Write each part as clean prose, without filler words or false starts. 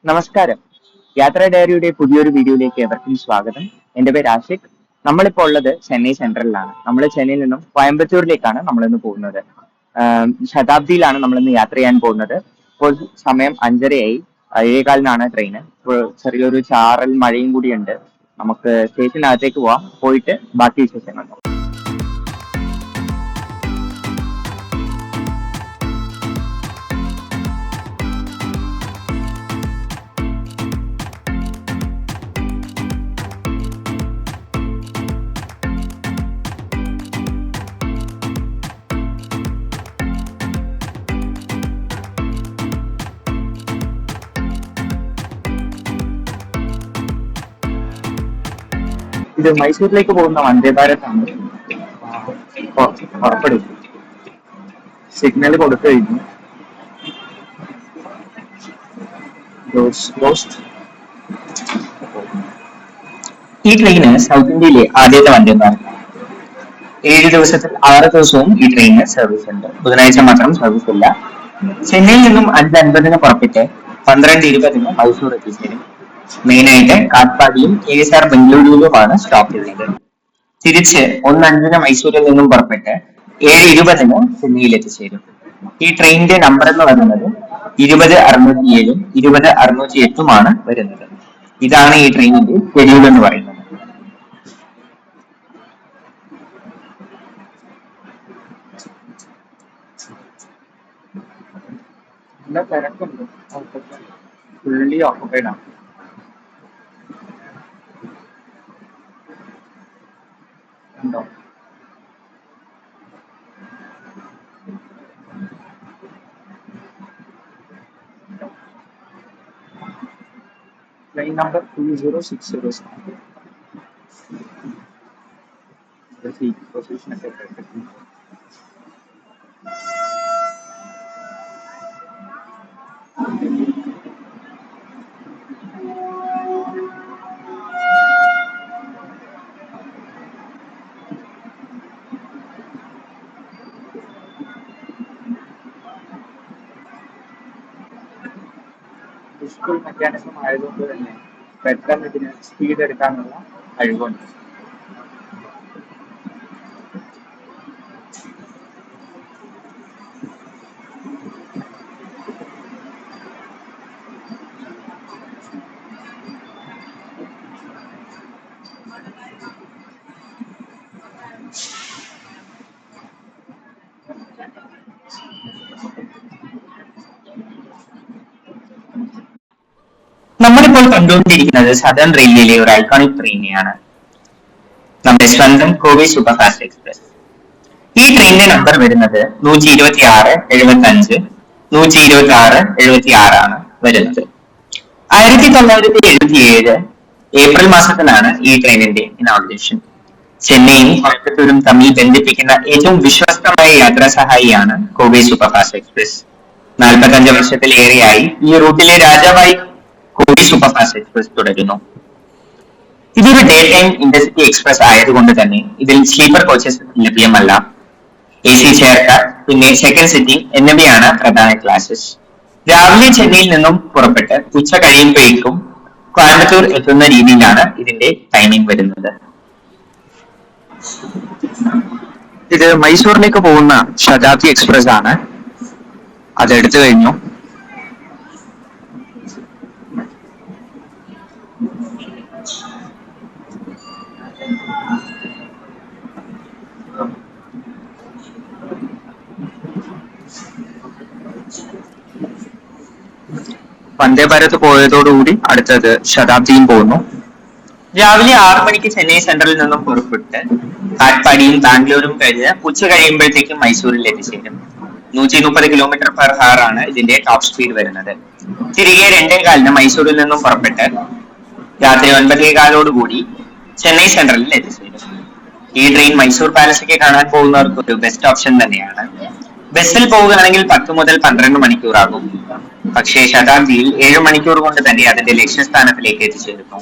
നമസ്കാരം. യാത്രാ ഡയറിയുടെ പുതിയൊരു വീഡിയോയിലേക്ക് ഏവർക്കും സ്വാഗതം. എന്റെ പേര് ആഷിഖ്. നമ്മളിപ്പോൾ ഉള്ളത് ചെന്നൈ സെൻട്രലിലാണ്. നമ്മൾ ചെന്നൈയിൽ നിന്നും കോയമ്പത്തൂരിലേക്കാണ് നമ്മളിന്ന് പോകുന്നത്. ശതാബ്ദിയിലാണ് നമ്മളിന്ന് യാത്ര ചെയ്യാൻ പോകുന്നത്. ഇപ്പോൾ സമയം 5:30 7:15 ട്രെയിന്. ഇപ്പോൾ ചെറിയൊരു ചാറൽ മഴയും കൂടിയുണ്ട്. നമുക്ക് സ്റ്റേഷനകത്തേക്ക് പോവാം. പോയിട്ട് ബാക്കി വിശേഷങ്ങൾ നോക്കാം. ഇത് മൈസൂരിലേക്ക് പോകുന്ന വന്ദേ ഭാരത് ആണ്. പുറപ്പെടും. സിഗ്നൽ കൊടുത്തു കഴിഞ്ഞു. ഈ ട്രെയിന് സൗത്ത് ഇന്ത്യയിലെ ആദ്യത്തെ വന്ദേ ഭാരത്. 7 ദിവസത്തിൽ 6 ദിവസവും ഈ ട്രെയിനിന് സർവീസ് ഉണ്ട്. ബുധനാഴ്ച മാത്രം സർവീസ് ഇല്ല. ചെന്നൈയിൽ നിന്നും 5:50 പുറപ്പെട്ട് 12:20 മൈസൂർ എത്തിച്ചേരും. മെയിനായിട്ട് കാട്ട്പാടിയും KSR ബംഗളൂരുവിലുമാണ് സ്റ്റോപ്പ് ചെയ്യുന്നത്. തിരിച്ച് 1:05 മൈസൂരിൽ നിന്നും പുറപ്പെട്ട് 7:20 ചെന്നൈയിൽ എത്തിച്ചേരും. ഈ ട്രെയിനിന്റെ നമ്പർ എന്ന് പറയുന്നത് 20-607 20-608 വരുന്നത്. ഇതാണ് ഈ ട്രെയിനിന്റെ ഷെഡ്യൂൾ എന്ന് പറയുന്നത്. നല്ല തിരക്കുണ്ട്. ഫുള്ളി ഓക്കുപൈഡ് ആണ്. ഉണ്ടോ? Train number 2060. പൊസിഷൻ ഒക്കെ സ്കൂൾ മെക്കാനിസം ആയതുകൊണ്ട് തന്നെ പെട്ടെന്ന് ഇതിന് സ്പീഡ് എടുക്കാനുള്ള കഴിവുണ്ട്. നമ്മളിപ്പോൾ കണ്ടുകൊണ്ടിരിക്കുന്നത് സദേൺ റെയിൽവേയിലെ ഒരു ഐക്കോണിക് ട്രെയിനെയാണ്, നമ്മുടെ സ്വന്തം കോവി സൂപ്പർഫാസ്റ്റ് എക്സ്പ്രസ്. ഈ ട്രെയിനിന്റെ നമ്പർ വരുന്നത് 126-75 126-76 ആണ് വരുന്നത്. 1977 ഏപ്രിൽ മാസത്തിലാണ് ഈ ട്രെയിനിന്റെ ഇനോഗ്രേഷൻ. ചെന്നൈയും കോയമ്പത്തൂരും തമ്മിൽ ബന്ധിപ്പിക്കുന്ന ഏറ്റവും വിശ്വസ്തമായ യാത്രാ സഹായിയാണ് കോവി സൂപ്പർഫാസ്റ്റ് എക്സ്പ്രസ്. 45 വർഷത്തിലേറെയായി ഈ റൂട്ടിലെ രാജാവായി കോവി സൂപ്പർഫാസ്റ്റ് എക്സ്പ്രസ് തുടരുന്നു. ഇതൊരു ഡേ ടൈം ഇന്റർസിറ്റി എക്സ്പ്രസ് ആയതുകൊണ്ട് തന്നെ ഇതിൽ സ്ലീപ്പർ കോച്ചസ് ലഭ്യമല്ല. AC ചെയർ കാർ, പിന്നെ സെക്കൻഡ് സിറ്റിംഗ് എന്നിവയാണ് പ്രധാന ക്ലാസസ്. രാവിലെ ചെന്നൈയിൽ നിന്നും പുറപ്പെട്ട് ഉച്ച കഴിയുമ്പോഴേക്കും കോയമ്പത്തൂർ എത്തുന്ന രീതിയിലാണ് ഇതിന്റെ ടൈമിംഗ് വരുന്നത്. ഇത് മൈസൂരിലേക്ക് പോകുന്ന ശതാബ്ദി എക്സ്പ്രസ് ആണ്. അതെടുത്തു കഴിഞ്ഞു. വന്ദേ ഭാരത് പോയതോടുകൂടി അടുത്തത് ശതാബ്ദിയും പോകുന്നു. രാവിലെ 6 മണിക്ക് ചെന്നൈ സെൻട്രലിൽ നിന്നും പുറപ്പെട്ട് കാട്ട്പാടിയും ബാംഗ്ലൂരും കഴിഞ്ഞ് ഉച്ച കഴിയുമ്പോഴത്തേക്കും മൈസൂരിൽ എത്തിച്ചേരും. 130 km/h ആണ് ഇതിന്റെ ടോപ്പ് സ്പീഡ് വരുന്നത്. തിരികെ 2:15 മൈസൂരിൽ നിന്നും പുറപ്പെട്ട് രാത്രി 9:15 ചെന്നൈ സെൻട്രലിൽ എത്തിച്ചേരും. ഈ ട്രെയിൻ മൈസൂർ പാലസൊക്കെ കാണാൻ പോകുന്നവർക്ക് ഒരു ബെസ്റ്റ് ഓപ്ഷൻ തന്നെയാണ്. ബസ്സിൽ പോവുകയാണെങ്കിൽ 10 മുതൽ 12 മണിക്കൂറാകും. പക്ഷേ ശതാബ്ദിയിൽ 7 മണിക്കൂർ കൊണ്ട് തന്നെ അതിന്റെ ലക്ഷ്യസ്ഥാനത്തിലേക്ക് എത്തിച്ചേരുന്നു.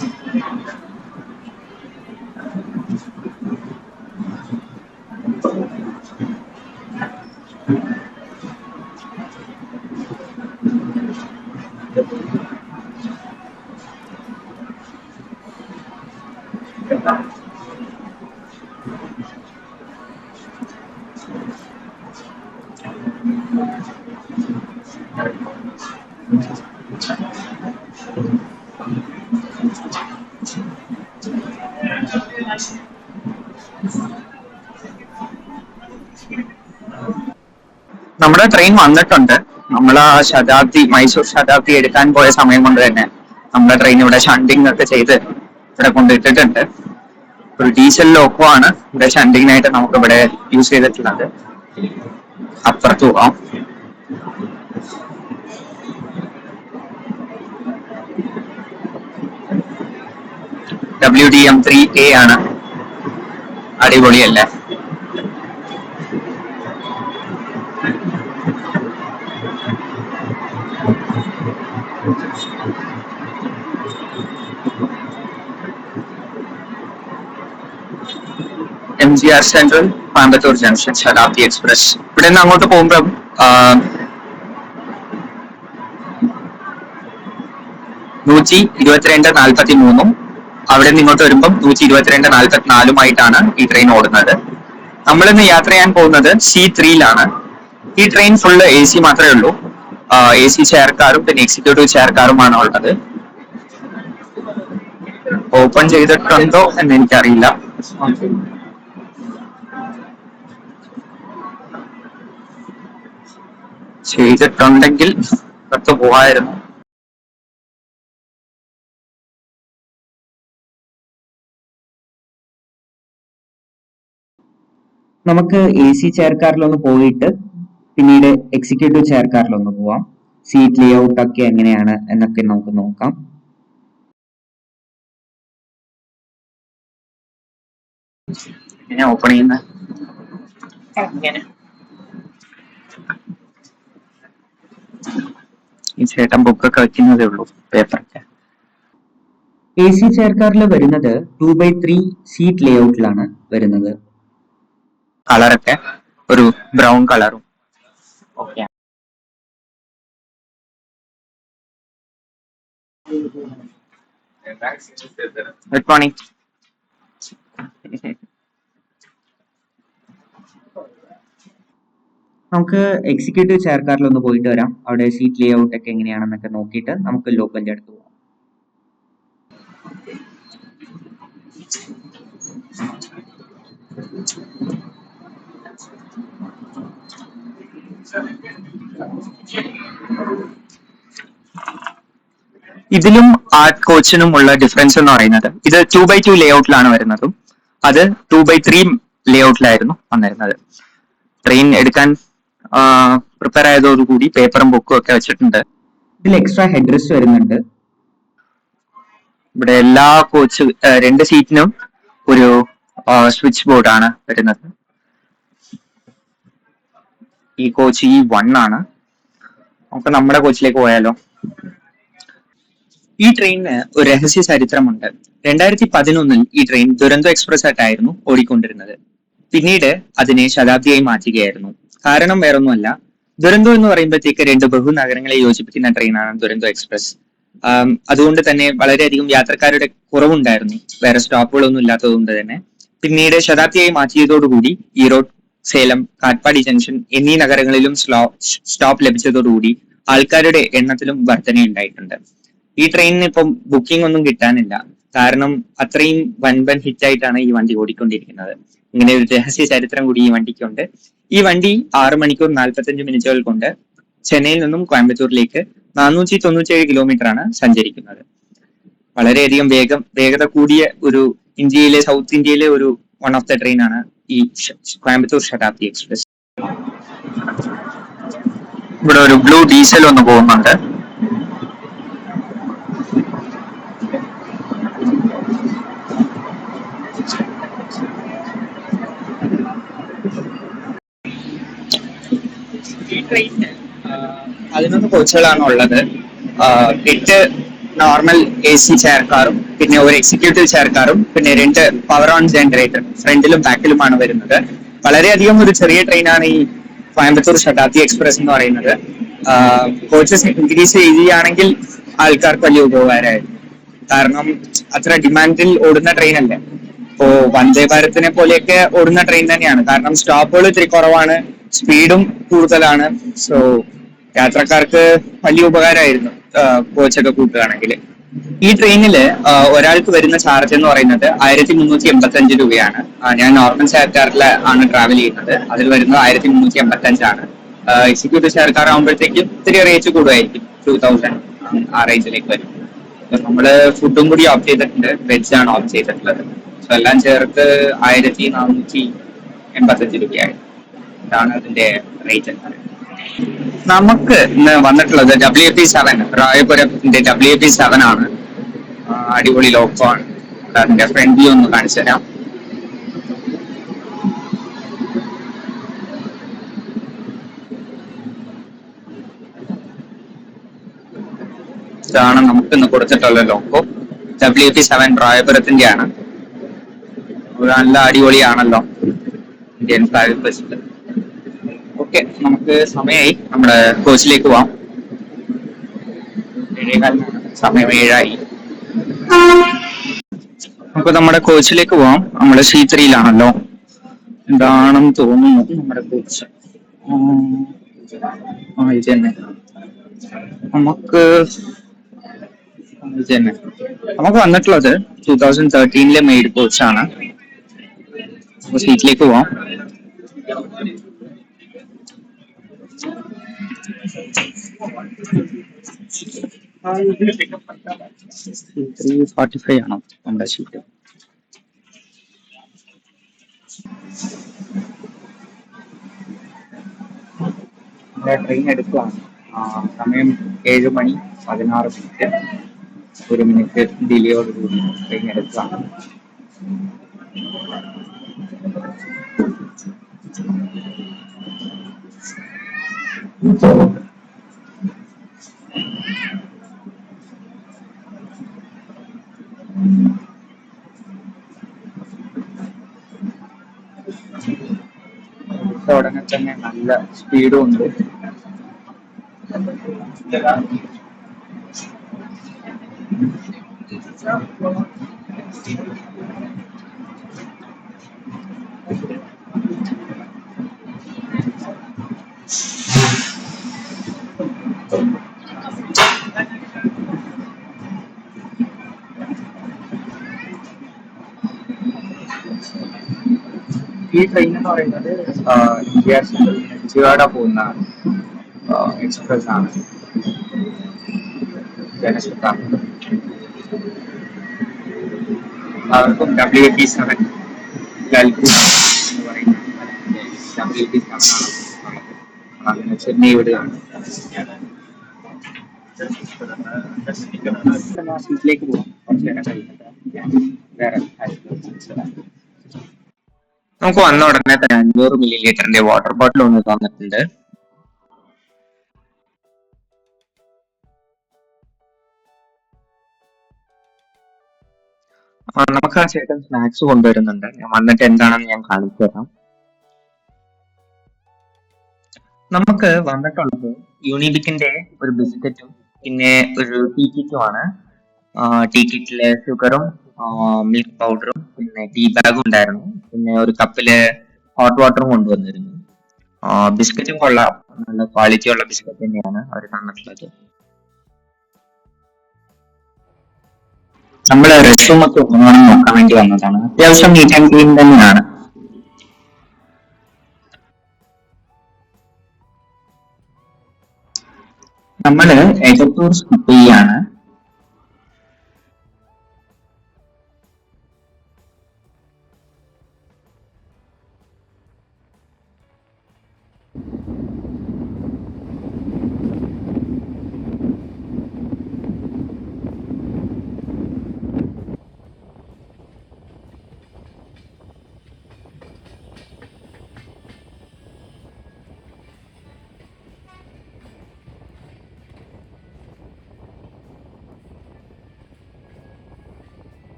നമ്മുടെ ട്രെയിൻ വന്നിട്ടുണ്ട്. നമ്മൾ ആ ശതാബ്ദി, മൈസൂർ ശതാബ്ദി എടുക്കാൻ പോയ സമയം കൊണ്ട് തന്നെ നമ്മുടെ ട്രെയിൻ ഇവിടെ ഷണ്ടിങ് ഒക്കെ ചെയ്ത് ഇവിടെ കൊണ്ടിട്ടിട്ടുണ്ട്. ഒരു ഡീസൽ ലോക്കോ ആണ് ഇവിടെ ഷണ്ടിങ്ങിനായിട്ട് നമുക്ക് ഇവിടെ യൂസ് ചെയ്തിട്ടുള്ളത്. അപ്പുറത്ത് പോവാം. WDM3A ആണ്. അടിപൊളിയല്ലേ? MGR സെൻട്രൽ, കോയമ്പത്തൂർ ജംഗ്ഷൻ, ശതാബ്ദി എക്സ്പ്രസ്. ഇവിടെ നിന്ന് അങ്ങോട്ട് പോകുമ്പോൾ 122:43 അവിടെ നിന്ന് ഇങ്ങോട്ട് വരുമ്പം 122:44 ഈ ട്രെയിൻ ഓടുന്നത്. നമ്മളിന്ന് യാത്ര ചെയ്യാൻ പോകുന്നത് C3-ലാണ്. ഈ ട്രെയിൻ ഫുള്ള് AC മാത്രമേ ഉള്ളൂ. AC ചെയർക്കാരും പിന്നെ എക്സിക്യൂട്ടീവ് ചെയർക്കാരുമാണ് ഉള്ളത്. ഓപ്പൺ ചെയ്തിട്ടുണ്ടോ എന്ന് എനിക്കറിയില്ല. ചെയ്തിട്ടുണ്ടെങ്കിൽ പുറത്ത് പോവായിരുന്നു. നമുക്ക് AC ചെയർക്കാരിലൊന്ന് പോയിട്ട് പിന്നീട് എക്സിക്യൂട്ടീവ് ചെയർക്കാരിലൊന്ന് പോവാം. സീറ്റ് ലേഔട്ട് ഒക്കെ എങ്ങനെയാണ് എന്നൊക്കെ നമുക്ക് നോക്കാം. ഓപ്പൺ ചെയ്യുന്ന ഈ ചേട്ടൻ ബുക്കൊക്കെ വെക്കുന്നതേ ഉള്ളൂ, പേപ്പറൊക്കെ. AC ചെയർക്കാരിൽ വരുന്നത് 2/3 സീറ്റ് ലേഔട്ടിലാണ് വരുന്നത്. കളറൊക്കെ ഒരു ബ്രൗൺ കളറും ഓക്കെ. Good morning. നമുക്ക് എക്സിക്യൂട്ടീവ് ചെയർക്കാരിൽ ഒന്ന് പോയിട്ട് വരാം. അവിടെ സീറ്റ് ലേഔട്ട് ഒക്കെ എങ്ങനെയാണെന്നൊക്കെ നോക്കിയിട്ട് നമുക്ക് ലോക്കലിന്റെ അടുത്ത് പോകാം. ഇതിലും ആർട്ട് കോച്ചിനും ഉള്ള ഡിഫറൻസ് എന്ന് പറയുന്നത്, ഇത് 2/2 ലേഔട്ടിലാണ് വരുന്നതും അത് 2/3 ലേഔട്ടിലായിരുന്നു വന്നിരുന്നത്. ട്രെയിൻ എടുക്കാൻ പ്രിപ്പയർ ആയതോടുകൂടി പേപ്പറും ബുക്കും ഒക്കെ വെച്ചിട്ടുണ്ട്. ഇതിൽ എക്സ്ട്രാ ഹെഡ് റെസ്റ്റ് വരുന്നുണ്ട്. ഇവിടെ എല്ലാ കോച്ച് 2 സീറ്റിനും ഒരു സ്വിച്ച് ബോർഡാണ് വരുന്നത്. ഈ കോച്ച് E1 ആണ്. നമുക്ക് നമ്മുടെ കോച്ചിലേക്ക് പോയാലോ. ഈ ട്രെയിനിന് ഒരു രഹസ്യ ചരിത്രമുണ്ട്. 2011 ഈ ട്രെയിൻ ദുരന്തോ എക്സ്പ്രസ് ആയിട്ടായിരുന്നു ഓടിക്കൊണ്ടിരുന്നത്. പിന്നീട് അതിനെ ശതാബ്ദിയായി മാറ്റുകയായിരുന്നു. കാരണം വേറൊന്നുമല്ല, ദുരന്തോ എന്ന് പറയുമ്പോഴത്തേക്ക് 2 ബഹുനഗരങ്ങളെ യോജിപ്പിക്കുന്ന ട്രെയിനാണ് ദുരന്തോ എക്സ്പ്രസ്. അതുകൊണ്ട് തന്നെ വളരെയധികം യാത്രക്കാരുടെ കുറവുണ്ടായിരുന്നു, വേറെ സ്റ്റോപ്പുകളൊന്നും ഇല്ലാത്തത് കൊണ്ട് തന്നെ. പിന്നീട് ശതാബ്ദിയായി മാറ്റിയതോടുകൂടി ഈറോഡ്, സേലം, കാട്ട്പാടി ജംഗ്ഷൻ എന്നീ നഗരങ്ങളിലും സ്റ്റോപ്പ് ലഭിച്ചതോടുകൂടി ആൾക്കാരുടെ എണ്ണത്തിലും വർധനയുണ്ടായിട്ടുണ്ട്. ഈ ട്രെയിനിന് ഇപ്പം ബുക്കിംഗ് ഒന്നും കിട്ടാനില്ല. കാരണം അത്രയും വൻപൻ ഹിറ്റായിട്ടാണ് ഈ വണ്ടി ഓടിക്കൊണ്ടിരിക്കുന്നത്. ഇങ്ങനെ ഒരു രഹസ്യ ചരിത്രം കൂടി ഈ വണ്ടിക്കുണ്ട്. ഈ വണ്ടി 6 മണിക്കൂർ 45 മിനിറ്റുകൾ കൊണ്ട് ചെന്നൈയിൽ നിന്നും കോയമ്പത്തൂരിലേക്ക് 497 കിലോമീറ്റർ ആണ് സഞ്ചരിക്കുന്നത്. വളരെയധികം വേഗത കൂടിയ ഒരു ഇന്ത്യയിലെ, സൗത്ത് ഇന്ത്യയിലെ ഒരു വൺ ഓഫ് ദ ട്രെയിൻ ആണ് ഈ കോയമ്പത്തൂർ ശതാബ്ദി എക്സ്പ്രസ്. ഇവിടെ ഒരു ബ്ലൂ ഡീസൽ ഒന്ന് പോകുന്നുണ്ട്. ഈ ട്രെയിനിന് 11 കോച്ചുകളാണ് ഉള്ളത്. 8 നോർമൽ AC ചെയർക്കാറും പിന്നെ ഒരു എക്സിക്യൂട്ടീവ് ചെയർക്കാറും പിന്നെ 2 പവർ ഓൺ ജനറേറ്റർ ഫ്രണ്ടിലും ബാക്കിലുമാണ് വരുന്നത്. വളരെയധികം ഒരു ചെറിയ ട്രെയിനാണ് ഈ കോയമ്പത്തൂർ ശതാബ്ദി എക്സ്പ്രസ് എന്ന് പറയുന്നത്. കോച്ചസ് ഇൻക്രീസ് ചെയ്യുകയാണെങ്കിൽ ആൾക്കാർക്ക് വലിയ ഉപകാരമായിരുന്നു. കാരണം അത്ര ഡിമാൻഡിൽ ഓടുന്ന ട്രെയിൻ അല്ലേ. ഇപ്പോ വന്ദേ ഭാരതിനെ പോലെയൊക്കെ ഓടുന്ന ട്രെയിൻ തന്നെയാണ്. കാരണം സ്റ്റോപ്പുകൾ ഇത്തിരി കുറവാണ്, സ്പീഡും കൂടുതലാണ്. സോ യാത്രക്കാർക്ക് വലിയ ഉപകാരമായിരുന്നു. കോച്ചൊക്കെ കൂട്ടുകയാണെങ്കിൽ. ഈ ട്രെയിനിൽ ഒരാൾക്ക് വരുന്ന ചാർജ് എന്ന് പറയുന്നത് 1385 രൂപയാണ്. ഞാൻ നോർമൽ ഷെയർ കാറിൽ ആണ് ട്രാവൽ ചെയ്യുന്നത്. അതിൽ വരുന്നത് 1385 എക്സിക്യൂട്ടീവ് ഷെയർ കാർ ആകുമ്പോഴത്തേക്കും ഇത്തിരി റേറ്റ് കൂടുമായിരിക്കും, 2000 ആ റേഞ്ചിലേക്ക് വരും. നമ്മള് ഫുഡും കൂടി ഓപ്റ്റ് ചെയ്തിട്ടുണ്ട്, വെജ് ആണ് ഓപ്റ്റ് ചെയ്തിട്ടുള്ളത്. സോ എല്ലാം ചേർത്ത് 1485 രൂപയായി. ഇതാണ് അതിന്റെ റേറ്റ്. നമുക്ക് ഇന്ന് വന്നിട്ടുള്ളത് WP7, റായപുരത്തിന്റെ WP7 ആണ്. അടിപൊളി ലോക്കോ ആണ്. അതിന്റെ ഫ്രണ്ട് വ്യൂ ഒന്ന് കാണിച്ചു തരാം. ഇതാണ് നമുക്ക് ഇന്ന് കൊടുത്തിട്ടുള്ള ലോക്കോ. WP7 റായപുരത്തിന്റെ ആണ്. നല്ല അടിപൊളിയാണല്ലോ ഇന്ത്യൻ ഫ്ലാഗ് ബസ്സിൽ. ഓക്കെ, നമുക്ക് സമയമായി, നമ്മുടെ കോച്ചിലേക്ക് പോവാം. 7:15 സമയം 7ആയി. നമുക്ക് നമ്മുടെ കോച്ചിലേക്ക് പോവാം. നമ്മുടെ C3-യിലാണല്ലോ, എന്താണെന്ന് തോന്നുന്നു നമ്മുടെ കോച്ച്. ഇത് തന്നെ നമുക്ക് വന്നിട്ടുള്ളത് 2013 മെയ്ഡ് കോച്ചാണ്. സീറ്റിലേക്ക് പോവാം. C345 ആണോ നമ്മുടെ സീറ്റ്? ട്രെയിൻ എടുക്കുകയാണ്. സമയം 7:16. 1 മിനിറ്റ് ഡിലേയോടുകൂടി ട്രെയിൻ എടുക്കുകയാണ്. ഉടനെ തന്നെ നല്ല സ്പീഡും ഉണ്ട്. ഈ ട്രെയിൻ എന്ന് പറയുന്നത് ഇന്ത്യ വിജയവാഡ പോകുന്ന എക്സ്പ്രസ് ആണ്. ജനശതാബ്ദി. അവർക്കും WP7 ലൽപൂർ എന്ന് പറയുന്ന WP7 ആണ്. ചെന്നൈ വിടുകയാണ്. സീറ്റിലേക്ക് പോകാം. കുറച്ച് നേരം കഴിഞ്ഞിട്ട് വേറെ നമുക്ക് വന്ന ഉടനെ തന്നെ 500 ml വാട്ടർ ബോട്ടിൽ ഒന്ന് തന്നിട്ടുണ്ട്. നമുക്ക് ആ ചേട്ടൻ സ്നാക്സ് കൊണ്ടുവരുന്നുണ്ട്. ഞാൻ വന്നിട്ട് എന്താണെന്ന് ഞാൻ കാണിച്ചു തരാം. നമുക്ക് വന്നിട്ടുള്ളത് യൂണിബിക്കിന്റെ ഒരു ബിസ്ക്കറ്റും പിന്നെ ഒരു ടീ കിറ്റും ആണ്. ടീ കിറ്റില് ഷുഗറും മിൽക്ക് പൗഡറും പിന്നെ ടീ ബാഗും ഉണ്ടായിരുന്നു. പിന്നെ ഒരു കപ്പില് ഹോട്ട് വാട്ടറും കൊണ്ടുവന്നിരുന്നു. ബിസ്ക്കറ്റും കൊള്ളാം, നല്ല ക്വാളിറ്റി ഉള്ള ബിസ്ക്കറ്റ് തന്നെയാണ് അവർ തന്നിട്ടുള്ളത്. നമ്മള് റെസ്റ്റ് റൂം ഒക്കെ നോക്കാൻ വേണ്ടി വന്നതാണ്. അത്യാവശ്യം നീറ്റ് ആൻഡ് ക്ലീൻ തന്നെയാണ്. നമ്മള് എജത്തൂർ സ്കിപ്പ് ചെയ്യാണ്.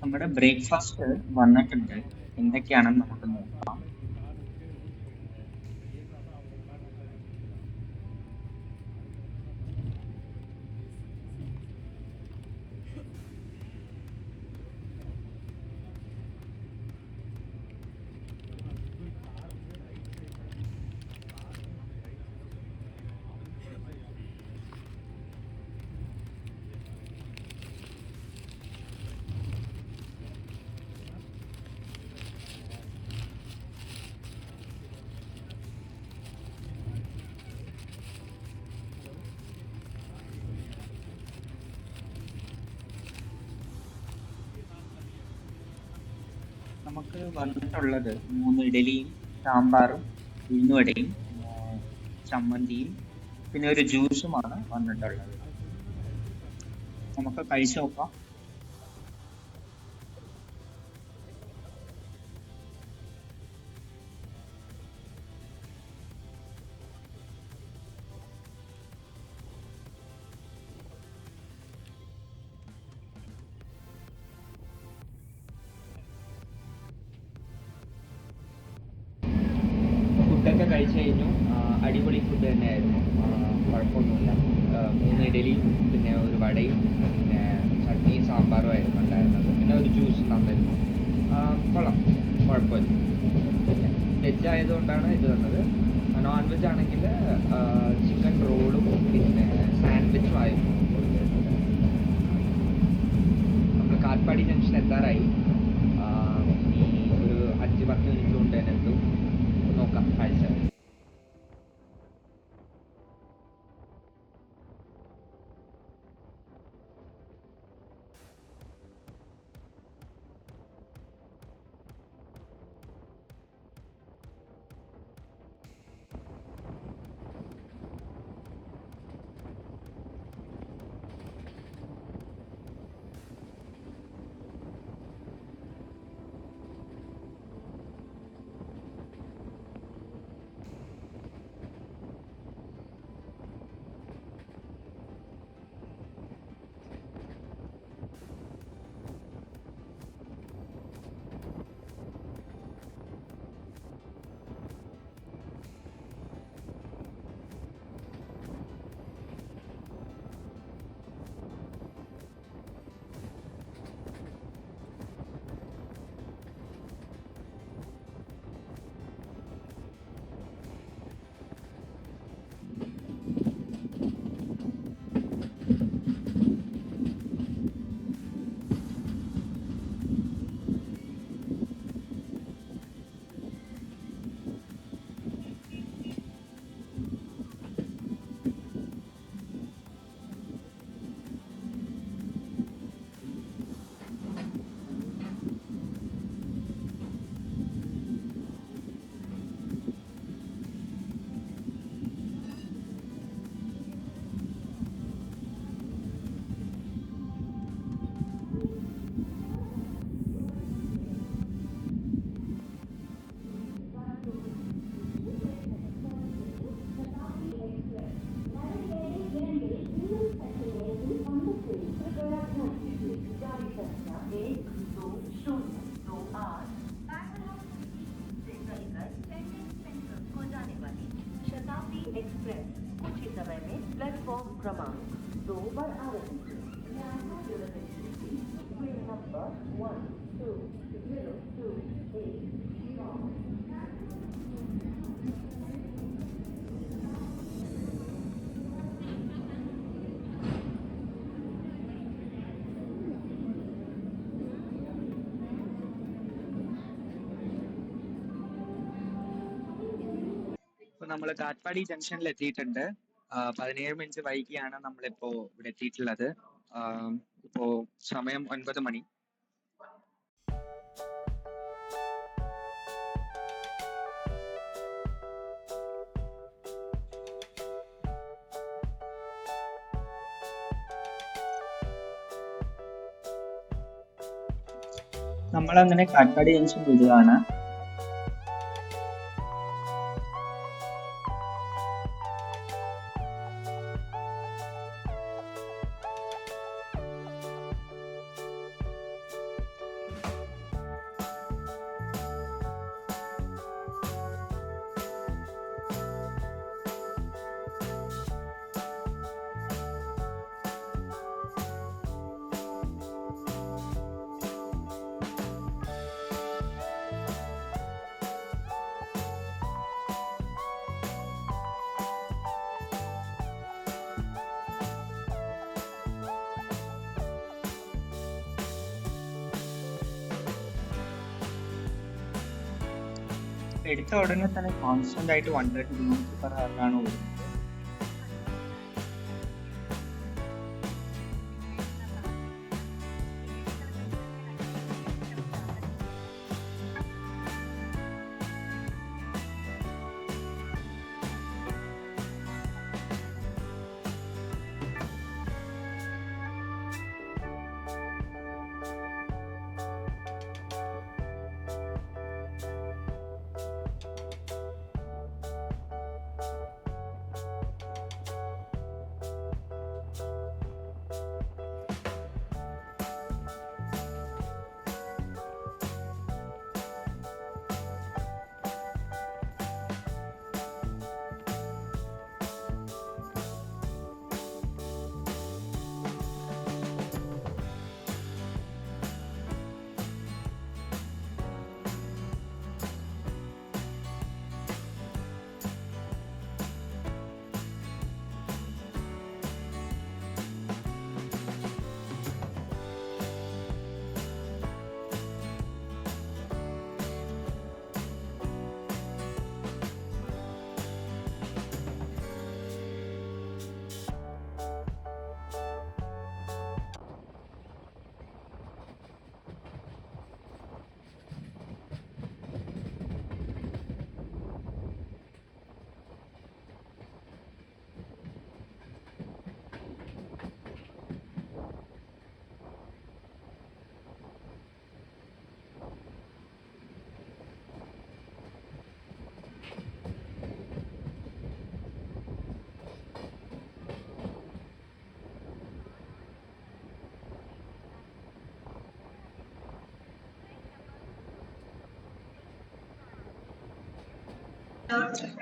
നമ്മുടെ ബ്രേക്ക്ഫാസ്റ്റ് വന്നിട്ടുണ്ട്. എന്തൊക്കെയാണെന്ന് നമുക്ക് നോക്കാം. നമുക്ക് വന്നിട്ടുള്ളത് 3 ഇഡലിയും സാമ്പാറും ഉഴുന്നുവടയും ചമ്മന്തിയും പിന്നെ ഒരു ജ്യൂസുമാണ് വന്നിട്ടുള്ളത്. നമുക്ക് കഴിച്ചു നോക്കാം. ഫുഡൊക്കെ കഴിച്ചു കഴിഞ്ഞു. അടിപൊളി ഫുഡ് തന്നെയായിരുന്നു. കുഴപ്പമൊന്നുമില്ല. 3 ഇഡലിയും പിന്നെ ഒരു വടയും പിന്നെ ചട്നിയും സാമ്പാറും ആയിരുന്നു ഉണ്ടായിരുന്നത്. പിന്നെ ഒരു ജ്യൂസ് തന്നിരുന്നു. കൊള്ളാം, കുഴപ്പമില്ല. പിന്നെ വെജ് ആയതുകൊണ്ടാണ് ഇത് തന്നത്. നോൺ വെജ് ആണെങ്കിൽ ചിക്കൻ റോളും പിന്നെ സാൻഡ്വിച്ചും ആയിരുന്നു കൊടുത്തിരുന്നത്. നമ്മൾ കാട്ട്പാടി ജംഗ്ഷൻ എത്താറായി. ഇനി ഒരു 5-10 മിനിറ്റ് കൊണ്ട് തന്നെ എത്തും. നോക്കാം കാഴ്ച. एक्सप्रेस कुछ ही समय में प्लेटफॉर्म क्रमांक 2 पर आ रही है। ट्रेन नंबर 12028 നമ്മൾ കാട്ട്പാടി ജംഗ്ഷനിൽ എത്തിയിട്ടുണ്ട്. 17 മിനിറ്റ് വൈകിയാണ് നമ്മളിപ്പോ ഇവിടെ എത്തിയിട്ടുള്ളത്. ഇപ്പോ സമയം 9 മണി. നമ്മളങ്ങനെ കാട്ട്പാടി ജംഗ്ഷൻ വിടുകയാണ്. എടുത്ത ഉടനെ തന്നെ കോൺസ്റ്റന്റ് ആയിട്ട് 130 km/h ഓടുന്നത്.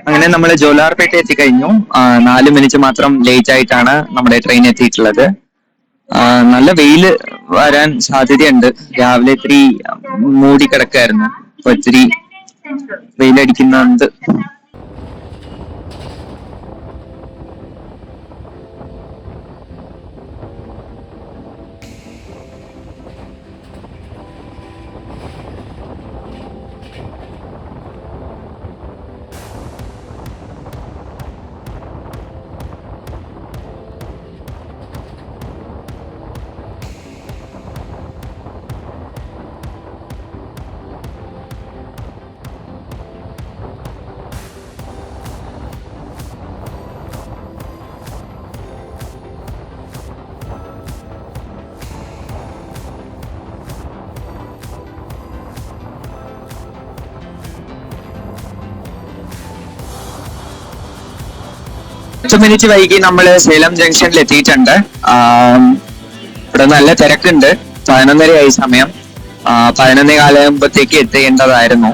അങ്ങനെ നമ്മൾ ജോലാർപേട്ട എത്തിക്കഴിഞ്ഞു. 4 മിനിറ്റ് മാത്രം ലേറ്റ് ആയിട്ടാണ് നമ്മുടെ ട്രെയിൻ എത്തിയിട്ടുള്ളത്. നല്ല വെയില് വരാൻ സാധ്യതയുണ്ട്. രാവിലെ ഇത്തിരി മൂടി കിടക്കായിരുന്നു, അപ്പൊ ഇത്തിരി വെയിലടിക്കുന്നുണ്ട്. മിനിറ്റ് വൈകി നമ്മൾ സേലം ജംഗ്ഷനിൽ എത്തിയിട്ടുണ്ട്. ഇവിടെ നല്ല തിരക്കുണ്ട്. 11:30 സമയം. 11:15 ആകുമ്പോഴത്തേക്ക് എത്തേണ്ടതായിരുന്നു.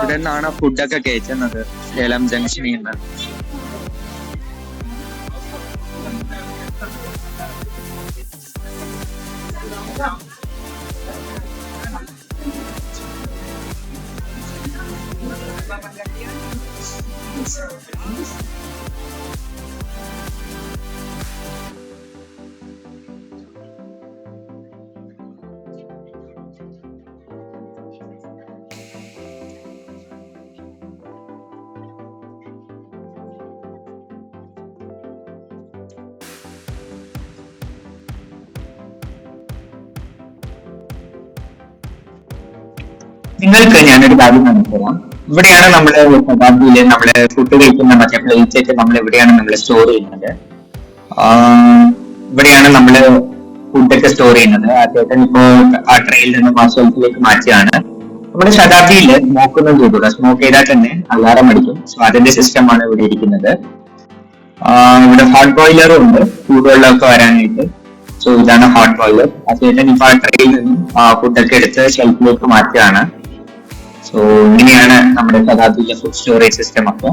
ഇവിടെ നിന്നാണ് ഫുഡൊക്കെ കയറ്റുന്നത്, സേലം ജംഗ്ഷനിൽ നിന്ന്. നിങ്ങൾക്ക് ഞാനൊരു കാര്യം മനസ്സിലാം. ഇവിടെയാണ് നമ്മള് ശതാബ്ദിയില് നമ്മള് ഫുഡ് കഴിക്കുന്ന മറ്റേ പ്ലേറ്റ് ഒക്കെ നമ്മൾ ഇവിടെയാണ് നമ്മൾ സ്റ്റോർ ചെയ്യുന്നത്. ഇവിടെയാണ് നമ്മള് ഫുഡൊക്കെ സ്റ്റോർ ചെയ്യുന്നത്. ആ ചേട്ടൻ ഇപ്പോ ആ ട്രെയിൽ നിന്ന് മാസത്തിലേക്ക് മാറ്റിയാണ്. നമ്മുടെ ശതാബ്ദിയില് സ്മോക്കൊന്നും ചെയ്തൂടാ. സ്മോക്ക് ചെയ്താൽ തന്നെ അലാറം അടിക്കും. സോ അതിന്റെ സിസ്റ്റമാണ് ഇവിടെ ഇരിക്കുന്നത്. ഇവിടെ ഹോട്ട് ബോയിലറും ഉണ്ട് ചൂടുവെള്ളമൊക്കെ വരാനായിട്ട്. സോ ഇതാണ് ഹോട്ട് ബോയിലർ. ആ ചേട്ടൻ ഇപ്പൊ ആ ട്രെയിൽ നിന്നും ഫുഡൊക്കെ എടുത്ത് ഷെൽഫിലേക്ക് മാറ്റുകയാണ്. സോ ഇങ്ങനെയാണ് നമ്മുടെ ശതാബ്ദിയിലെ ഫുഡ് സ്റ്റോറേജ് സിസ്റ്റം ഒക്കെ.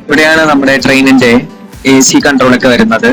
ഇവിടെയാണ് നമ്മുടെ ട്രെയിനിന്റെ AC കൺട്രോൾ ഒക്കെ വരുന്നത്.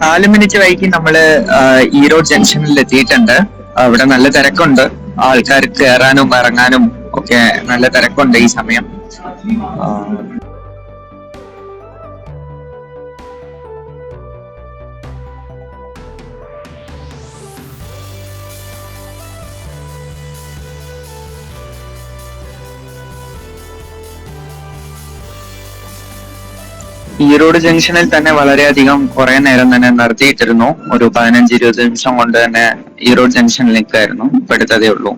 നാല് മിനിറ്റ് വൈകി നമ്മള് ഈറോഡ് ജംഗ്ഷനിൽ എത്തിയിട്ടുണ്ട്. അവിടെ നല്ല തിരക്കുണ്ട്. ആൾക്കാർ കയറാനും ഇറങ്ങാനും ഒക്കെ നല്ല തിരക്കുണ്ട് ഈ സമയം. ഈറോഡ് ജംഗ്ഷനിൽ തന്നെ വളരെയധികം കുറെ നേരം തന്നെ നിർത്തിയിട്ടിരുന്നു. ഒരു 15-20 നിമിഷം കൊണ്ട് തന്നെ ഈറോഡ് ജംഗ്ഷനിലേക്കായിരുന്നു. ഇപ്പൊ എടുത്തതേ ഉള്ളൂ.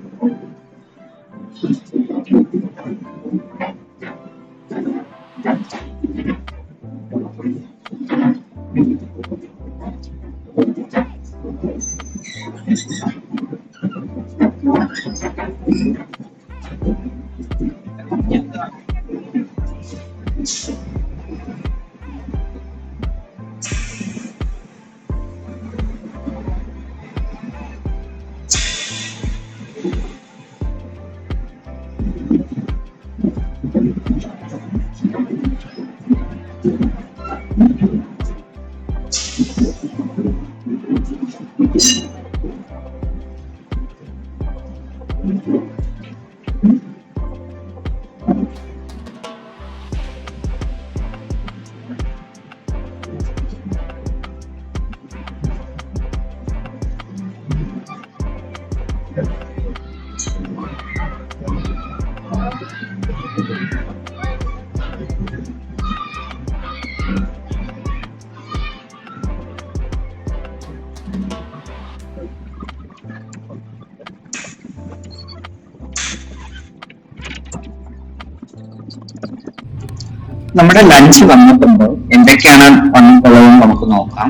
നമ്മുടെ ലഞ്ച് വന്നിട്ടുണ്ട്. എന്തൊക്കെയാണ് വന്നിട്ടുള്ളതെന്ന് നമുക്ക് നോക്കാം.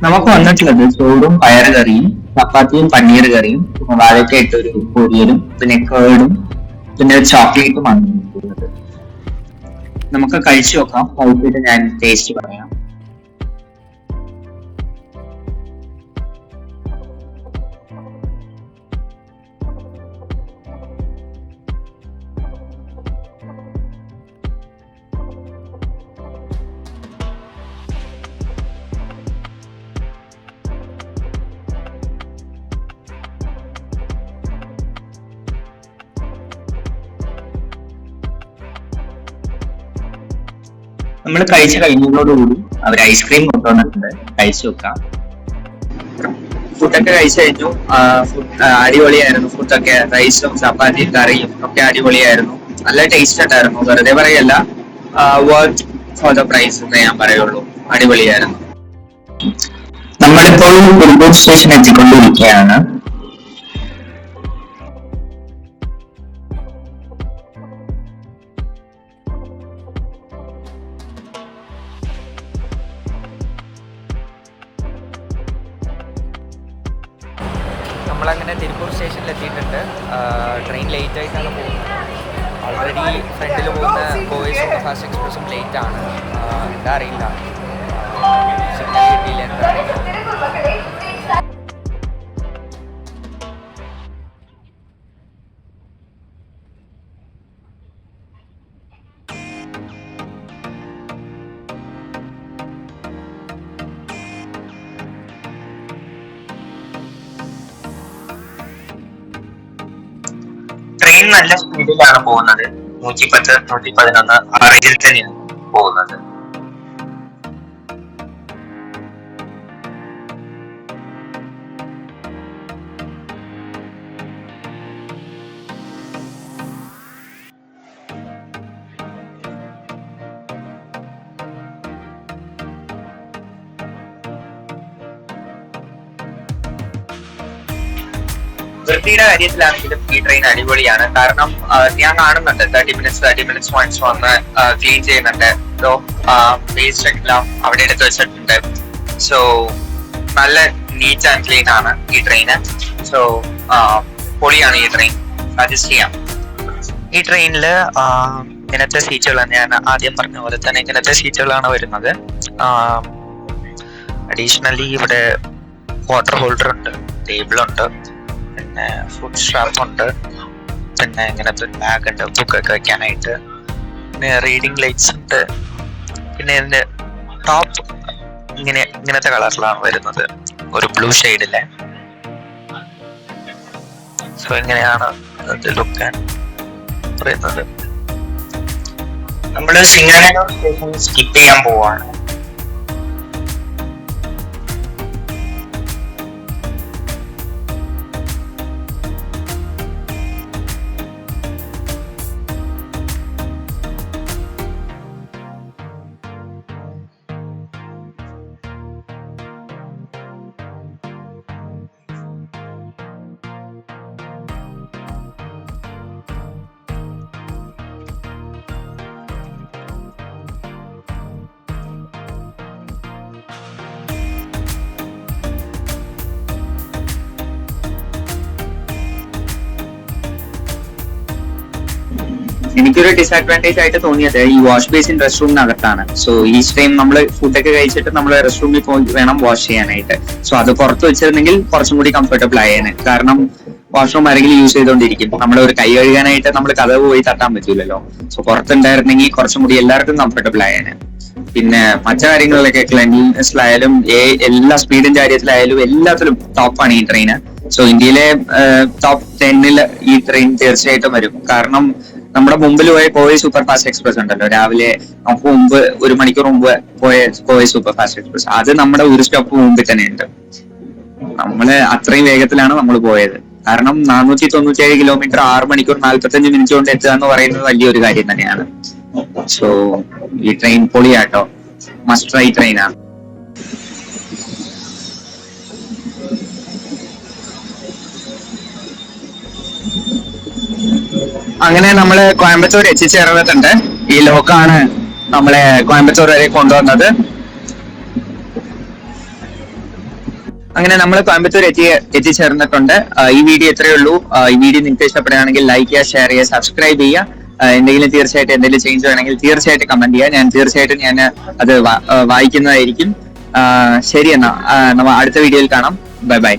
നമുക്ക് വന്നിട്ടുള്ളത് ചോറും പയറുകറിയും ചപ്പാത്തിയും പനീർ കറിയും വാഴയ്ക്ക ഇട്ടൊരു പൊരിയലും പിന്നെ കേടും പിന്നെ ചോക്ലേറ്റും ആണ് ഉള്ളത്. നമുക്ക് കഴിച്ചു നോക്കാം, കഴിച്ചിട്ട് ഞാൻ ടേസ്റ്റ് പറയാം. നമ്മൾ കഴിച്ചു കഴിഞ്ഞതോടുകൂടി അവർ ഐസ്ക്രീം കൊണ്ടുവന്നിട്ടുണ്ട്, കഴിച്ചു നോക്കാം. ഫുഡൊക്കെ കഴിച്ചു കഴിഞ്ഞു. ഫുഡ് അടിപൊളിയായിരുന്നു. ഫുഡൊക്കെ റൈസും ചപ്പാത്തിയും കറിയും ഒക്കെ അടിപൊളിയായിരുന്നു. നല്ല ടേസ്റ്റ് ഉണ്ടായിരുന്നു. വെറുതെ പറയല്ല, വർത്ത് ഫോർ ദ പ്രൈസ് എന്ന് ഞാൻ പറയുള്ളൂ. അടിപൊളിയായിരുന്നു. നമ്മളിപ്പോൾ കുരുമ്പൂർ സ്റ്റേഷൻ എത്തിക്കൊണ്ടിരിക്കുകയാണ്. നമ്മളങ്ങനെ തിരുപ്പൂർ സ്റ്റേഷനിൽ എത്തിയിട്ടുണ്ട്. ട്രെയിൻ ലേറ്റ് ആയിട്ടാണ് പോകുന്നത്. ഓൾറെഡി ഫ്രണ്ടിൽ പോകുന്ന ഗോവ സൂപ്പർഫാസ്റ്റ് എക്സ്പ്രസും ലേറ്റ് ആണ്. എന്താ അറിയില്ല, സിഗ്നൽ കിട്ടിയില്ല, എന്താ അറിയില്ല. ട്രെയിൻ നല്ല സ്പീഡിലാണ് പോകുന്നത്. 110, 111 ആ റേഞ്ചിൽ തന്നെയാണ് പോകുന്നത്. വൃത്തിയുടെ കാര്യത്തിലാണെങ്കിലും ഈ ട്രെയിൻ അടിപൊളിയാണ്. കാരണം ഞാൻ കാണുന്നുണ്ട് 30 മിനിറ്റ്സ് വൺസ് വന്ന് ക്ലീൻ ചെയ്യുന്നുണ്ട്. വേസ്റ്റ് എല്ലാം അവിടെ എടുത്ത് വെച്ചിട്ടുണ്ട്. സോ നല്ല നീറ്റ് ആൻഡ് ക്ലീൻ ആണ് ഈ ട്രെയിന്. സോ പൊളിയാണ് ഈ ട്രെയിൻ, സജസ്റ്റ് ചെയ്യാം. ഈ ട്രെയിനില് ഇങ്ങനത്തെ സീറ്റുകളാണ്, ഞാൻ ആദ്യം പറഞ്ഞ പോലെ തന്നെ ഇങ്ങനത്തെ സീറ്റുകളാണ് വരുന്നത്. അഡീഷണലി ഇവിടെ വാട്ടർ ഹോൾഡർ ഉണ്ട്, ടേബിൾ ഉണ്ട്, പിന്നെ ഫുഡ് സ്ട്രാപ്പ് ഉണ്ട്, പിന്നെ ഇങ്ങനത്തെ ബാഗ് ഉണ്ട് ബുക്കൊക്കെ വെക്കാനായിട്ട്, പിന്നെ റീഡിങ് ലൈറ്റ്സ് ഉണ്ട്. പിന്നെ ഇതിന്റെ ടോപ്പ് ഇങ്ങനത്തെ കളറിലാണ് വരുന്നത്, ഒരു ബ്ലൂ ഷെയ്ഡിലെ. സോ ഇങ്ങനെയാണ് ലുക്ക് പറയുന്നത്. നമ്മള് സിംഗാനഗർ സ്റ്റേഷൻ സ്കിപ്പ് ചെയ്യാൻ പോവാണ്. എനിക്കൊരു ഡിസഡ്വാൻറ്റേജ് ആയിട്ട് തോന്നിയത് ഈ വാഷ് ബേസിൻ റെസ്റ്റ് റൂമിനകത്താണ്. സോ ഈ ടൈം നമ്മൾ ഫുഡൊക്കെ കഴിച്ചിട്ട് നമ്മൾ റെസ്റ്റ് റൂമിൽ പോയി വേണം വാഷ് ചെയ്യാനായിട്ട്. സോ അത് പുറത്ത് വെച്ചിരുന്നെങ്കിൽ കുറച്ചും കൂടി കംഫർട്ടബിൾ ആയേനെ. കാരണം വാഷ്റൂം ആരെങ്കിലും യൂസ് ചെയ്തുകൊണ്ടിരിക്കും, നമ്മൾ ഒരു കൈ കഴുകാനായിട്ട് നമ്മൾ കതവ് പോയി തട്ടാൻ പറ്റൂലല്ലോ. സോ പുറത്തുണ്ടായിരുന്നെങ്കിൽ കുറച്ചും കൂടി എല്ലാവർക്കും കംഫർട്ടബിൾ ആയേനെ. പിന്നെ മറ്റു കാര്യങ്ങളിലൊക്കെ ക്ലെൻലിനെസ്സിലായാലും എല്ലാ സ്പീഡിന്റെ കാര്യത്തിലായാലും എല്ലാത്തിലും ടോപ്പാണ് ഈ ട്രെയിന്. സോ ഇന്ത്യയിലെ ടോപ്പ് 10 ഈ ട്രെയിൻ തീർച്ചയായിട്ടും വരും. കാരണം നമ്മുടെ മുമ്പിൽ പോയ കോവൈ സൂപ്പർ ഫാസ്റ്റ് എക്സ്പ്രസ് ഉണ്ടല്ലോ, രാവിലെ നമുക്ക് മുമ്പ് 1 മണിക്കൂർ മുമ്പ് പോയ കോവൈ സൂപ്പർ ഫാസ്റ്റ് എക്സ്പ്രസ്, അത് നമ്മുടെ ഒരു സ്റ്റോപ്പ് മുമ്പിൽ തന്നെ ഉണ്ട്. നമ്മള് അത്രയും വേഗത്തിലാണ് നമ്മൾ പോയത്. കാരണം 497 കിലോമീറ്റർ 6 മണിക്കൂർ 45 മിനിറ്റ് കൊണ്ട് എത്തുക എന്ന് പറയുന്നത് വലിയൊരു കാര്യം തന്നെയാണ്. സോ ഈ ട്രെയിൻ പൊളിയാട്ടോ, മസ്റ്റ് ട്രൈ ട്രെയിനാണ്. അങ്ങനെ നമ്മള് കോയമ്പത്തൂർ എത്തിച്ചേർന്നിട്ടുണ്ട്. ഈ ലോക്കാണ് നമ്മളെ കോയമ്പത്തൂർ വരെ കൊണ്ടുവന്നത്. അങ്ങനെ നമ്മൾ കോയമ്പത്തൂർ എത്തിച്ചേർന്നിട്ടുണ്ട്. ഈ വീഡിയോ ഇത്രയേ ഉള്ളൂ. ഈ വീഡിയോ നിങ്ങൾക്ക് ഇഷ്ടപ്പെടുകയാണെങ്കിൽ ലൈക്ക് ചെയ്യുക, ഷെയർ ചെയ്യുക, സബ്സ്ക്രൈബ് ചെയ്യുക. എന്തെങ്കിലും തീർച്ചയായിട്ടും എന്തെങ്കിലും ചേഞ്ച് വേണമെങ്കിൽ തീർച്ചയായിട്ടും കമന്റ് ചെയ്യുക. തീർച്ചയായിട്ടും ഞാൻ അത് വായിക്കുന്നതായിരിക്കും. ശരി എന്നാ, നമ്മൾ അടുത്ത വീഡിയോയിൽ കാണാം. Bye bye.